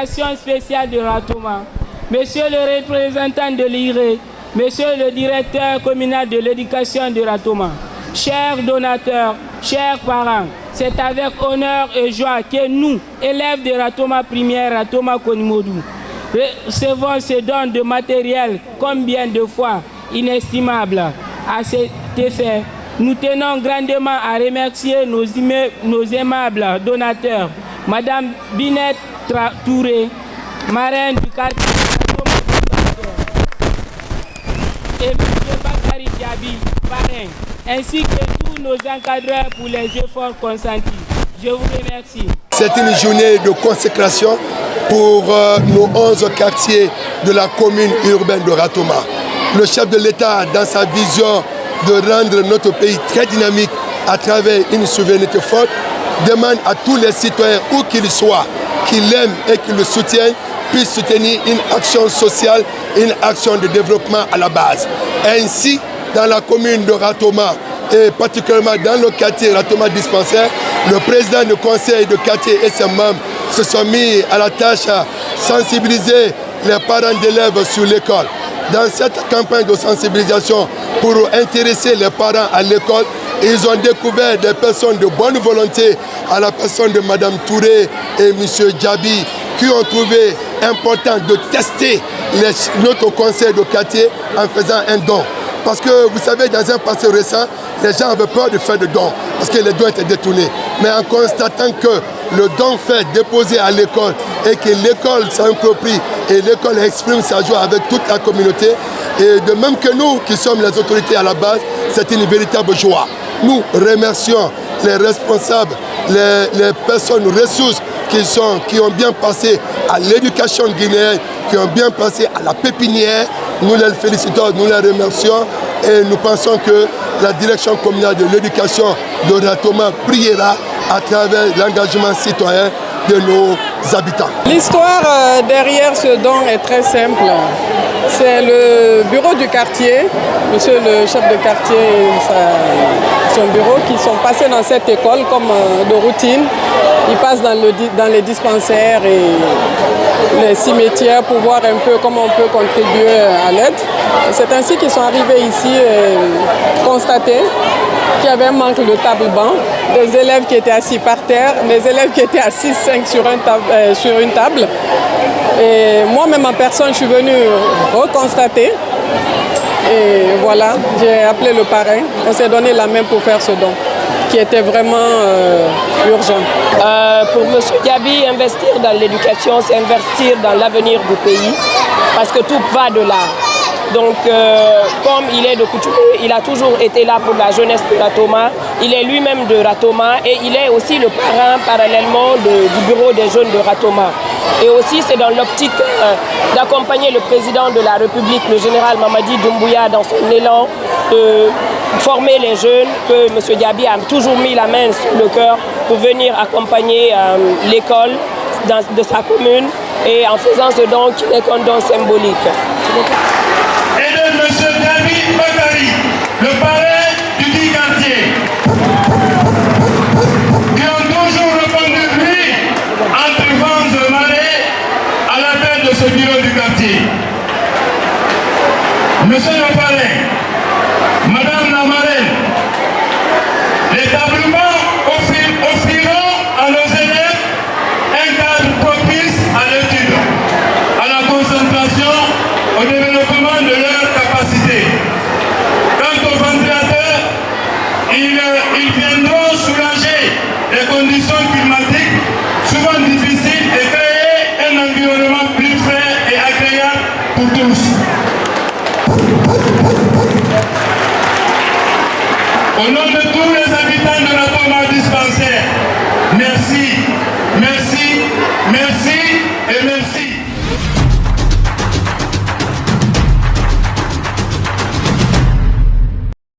l'éducation spéciale de Ratoma, Monsieur le représentant de l'IRE, Monsieur le directeur communal de l'éducation de Ratoma, chers donateurs, chers parents, c'est avec honneur et joie que nous, élèves de Ratoma Première, Ratoma Konimodou, recevons ce don de matériel combien de fois inestimable. À cet effet, nous tenons grandement à remercier nos aimables donateurs, Madame Binette Touré, marraine du quartier et M. Bakari Diaby, parrain, ainsi que tous nos encadreurs pour les efforts consentis. Je vous remercie. C'est une journée de consécration pour nos 11 quartiers de la commune urbaine de Ratoma. Le chef de l'État, dans sa vision de rendre notre pays très dynamique à travers une souveraineté forte, demande à tous les citoyens, où qu'ils soient, qui l'aiment et qui le soutiennent, puissent soutenir une action sociale, une action de développement à la base. Ainsi, dans la commune de Ratoma, et particulièrement dans le quartier Ratoma Dispensaire, le président du conseil de quartier et ses membres se sont mis à la tâche à sensibiliser les parents d'élèves sur l'école. Dans cette campagne de sensibilisation pour intéresser les parents à l'école, ils ont découvert des personnes de bonne volonté à la personne de Mme Touré et M. Diaby qui ont trouvé important de tester notre conseil de quartier en faisant un don. Parce que vous savez, dans un passé récent, les gens avaient peur de faire des dons parce que les dons étaient détournés. Mais en constatant que le don fait déposer à l'école et que l'école s'approprie et l'école exprime sa joie avec toute la communauté, et de même que nous qui sommes les autorités à la base, c'est une véritable joie. Nous remercions les responsables, les personnes ressources qui ont bien passé à l'éducation guinéenne, qui ont bien passé à la pépinière. Nous les félicitons, nous les remercions et nous pensons que la direction communale de l'éducation de Ratoma priera à travers l'engagement citoyen de nos habitants. L'histoire derrière ce don est très simple. C'est le bureau du quartier, monsieur le chef de quartier et son bureau qui sont passés dans cette école comme de routine. Ils passent dans les dispensaires et les cimetières pour voir un peu comment on peut contribuer à l'aide. C'est ainsi qu'ils sont arrivés ici et constaté qu'il y avait un manque de table-banc, des élèves qui étaient assis par terre, des élèves qui étaient assis 5 sur une table. Et moi-même en personne, je suis venue reconstater. Et voilà, j'ai appelé le parrain. On s'est donné la main pour faire ce don, qui était vraiment urgent. Pour M. Diaby, investir dans l'éducation, c'est investir dans l'avenir du pays, parce que tout va de là. Donc, comme il est de coutume, il a toujours été là pour la jeunesse de Ratoma. Il est lui-même de Ratoma et il est aussi le parrain parallèlement du bureau des jeunes de Ratoma. Et aussi, c'est dans l'optique d'accompagner le président de la République, le général Mamadi Doumbouya, dans son élan de former les jeunes, que M. Diaby a toujours mis la main sur le cœur pour venir accompagner l'école de sa commune et en faisant ce don qui n'est qu'un don symbolique. Et de M. Diaby Bakari, le parrain du dit quartier, qui ont toujours répondu lui entre vents et marées à la tête de ce bureau du quartier. Monsieur le parrain, Madame la marraine,